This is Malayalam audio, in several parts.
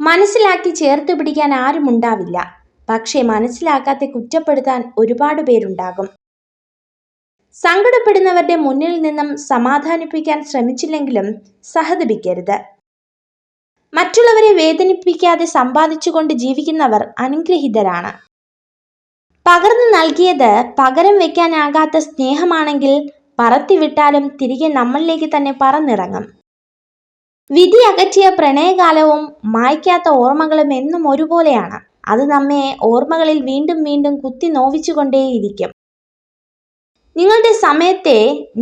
മനസ്സിലാക്കി ചേർത്ത് പിടിക്കാൻ ആരുമുണ്ടാവില്ല. പക്ഷേ മനസ്സിലാക്കാതെ കുറ്റപ്പെടുത്താൻ ഒരുപാട് പേരുണ്ടാകും. സങ്കടപ്പെടുന്നവരുടെ മുന്നിൽ നിന്നും സമാധാനിപ്പിക്കാൻ ശ്രമിച്ചില്ലെങ്കിലും സഹതപിക്കരുത്. മറ്റുള്ളവരെ വേദനിപ്പിക്കാതെ സമ്പാദിച്ചുകൊണ്ട് ജീവിക്കുന്നവർ അനുഗ്രഹീതരാണ്. പകർന്നു നൽകിയത് പകരം വെക്കാനാകാത്ത സ്നേഹമാണെങ്കിൽ പറത്തിവിട്ടാലും തിരികെ നമ്മളിലേക്ക് തന്നെ പറന്നിറങ്ങും. വിധി അകറ്റിയ പ്രണയകാലവും മായ്ക്കാത്ത ഓർമ്മകളും എന്നും ഒരുപോലെയാണ്. അത് നമ്മെ ഓർമ്മകളിൽ വീണ്ടും വീണ്ടും കുത്തി നോവിച്ചുകൊണ്ടേയിരിക്കും. നിങ്ങളുടെ സമയത്തെ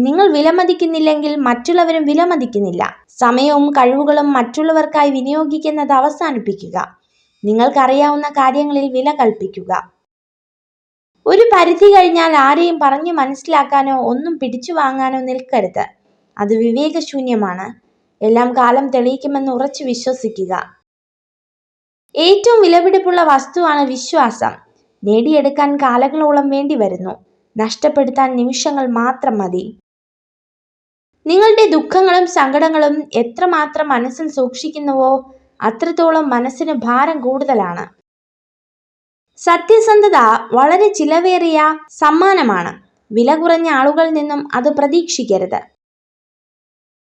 നിങ്ങൾ വിലമതിക്കുന്നില്ലെങ്കിൽ മറ്റുള്ളവരും വിലമതിക്കുന്നില്ല. സമയവും കഴിവുകളും മറ്റുള്ളവർക്കായി വിനിയോഗിക്കുന്നത് അവസാനിപ്പിക്കുക. നിങ്ങൾക്കറിയാവുന്ന കാര്യങ്ങളിൽ വില കൽപ്പിക്കുക. ഒരു പരിധി കഴിഞ്ഞാൽ ആരെയും പറഞ്ഞു മനസ്സിലാക്കാനോ ഒന്നും പിടിച്ചു വാങ്ങാനോ നിൽക്കരുത്. അത് വിവേകശൂന്യമാണ്. എല്ലാം കാലം തെളിയിക്കുമെന്ന് ഉറച്ചു വിശ്വസിക്കുക. ഏറ്റവും വിലപിടിപ്പുള്ള വസ്തുവാണ് വിശ്വാസം. നേടിയെടുക്കാൻ കാലങ്ങളോളം വേണ്ടി വരുന്നു. നഷ്ടപ്പെടുത്താൻ നിമിഷങ്ങൾ മാത്രം മതി. നിങ്ങളുടെ ദുഃഖങ്ങളും സങ്കടങ്ങളും എത്രമാത്രം മനസ്സിൽ സൂക്ഷിക്കുന്നുവോ അത്രത്തോളം മനസ്സിന് ഭാരം കൂടുതലാണ്. സത്യസന്ധത വളരെ ചിലവേറിയ സമ്മാനമാണ്. വില കുറഞ്ഞ ആളുകളിൽ നിന്നും അത് പ്രതീക്ഷിക്കരുത്.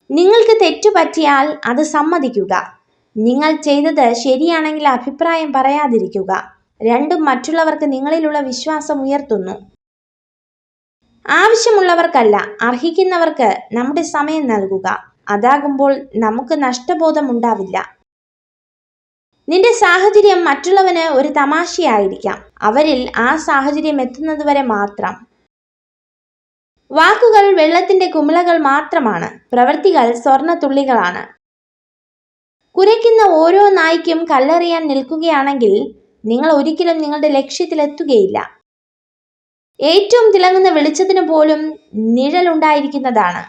നിങ്ങൾക്ക് തെറ്റുപറ്റിയാൽ അത് സമ്മതിക്കുക. നിങ്ങൾ ചെയ്തത് ശരിയാണെങ്കിൽ അഭിപ്രായം പറയാതിരിക്കുക. രണ്ടും മറ്റുള്ളവർക്ക് നിങ്ങളിലുള്ള വിശ്വാസം ഉയർത്തുന്നു. ആവശ്യമുള്ളവർക്കല്ല, അർഹിക്കുന്നവർക്ക് നമ്മുടെ സമയം നൽകുക. അതാകുമ്പോൾ നമുക്ക് നഷ്ടബോധം ഉണ്ടാവില്ല. നിന്റെ സാഹചര്യം മറ്റുള്ളവന് ഒരു തമാശയായിരിക്കാം. അവരിൽ ആ സാഹചര്യം എത്തുന്നതുവരെ മാത്രം. വാക്കുകൾ വെള്ളത്തിന്റെ കുമിളകൾ മാത്രമാണ്. പ്രവൃത്തികൾ സ്വർണ്ണത്തുള്ളികളാണ്. കുരയ്ക്കുന്ന ഓരോ നായ്ക്കും കല്ലെറിയാൻ നിൽക്കുകയാണെങ്കിൽ നിങ്ങൾ ഒരിക്കലും നിങ്ങളുടെ ലക്ഷ്യത്തിലെത്തുകയില്ല. ഏറ്റവും തിളങ്ങുന്ന വെളിച്ചത്തിന് പോലും നിഴലുണ്ടായിരിക്കുന്നതാണ്.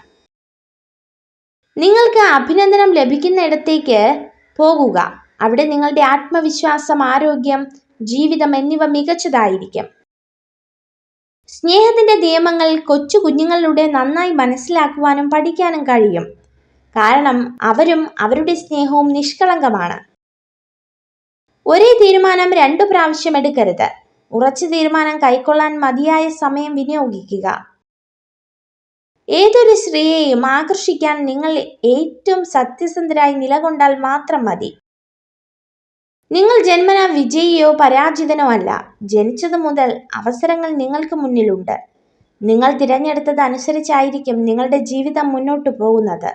നിങ്ങൾക്ക് അഭിനന്ദനം ലഭിക്കുന്നിടത്തേക്ക് പോകുക. അവിടെ നിങ്ങളുടെ ആത്മവിശ്വാസം, ആരോഗ്യം, ജീവിതം എന്നിവ മികച്ചതായിരിക്കും. സ്നേഹത്തിന്റെ നിയമങ്ങൾ കൊച്ചു കുഞ്ഞുങ്ങളിലൂടെ നന്നായി മനസ്സിലാക്കുവാനും പഠിക്കാനും കഴിയും. കാരണം അവരും അവരുടെ സ്നേഹവും നിഷ്കളങ്കമാണ്. ഒരേ തീരുമാനം 2 പ്രാവശ്യം എടുക്കരുത്. ഉറച്ച തീരുമാനം കൈക്കൊള്ളാൻ മതിയായ സമയം വിനിയോഗിക്കുക. ഏതൊരു സ്ത്രീയെയും ആകർഷിക്കാൻ നിങ്ങൾ ഏറ്റവും സത്യസന്ധരായി നിലകൊണ്ടാൽ മാത്രം മതി. നിങ്ങൾ ജന്മനാ വിജയിയോ പരാജിതനോ അല്ല. ജനിച്ചതു മുതൽ അവസരങ്ങൾ നിങ്ങൾക്ക് മുന്നിലുണ്ട്. നിങ്ങൾ തിരഞ്ഞെടുത്തത് അനുസരിച്ചായിരിക്കും നിങ്ങളുടെ ജീവിതം മുന്നോട്ടു പോകുന്നത്.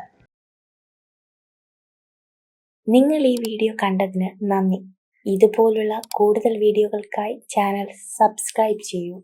നിങ്ങൾ ഈ വീഡിയോ കണ്ടതിന് നന്ദി. ഇതുപോലുള്ള കൂടുതൽ വീഡിയോകൾക്കായി ചാനൽ സബ്സ്ക്രൈബ് ചെയ്യൂ.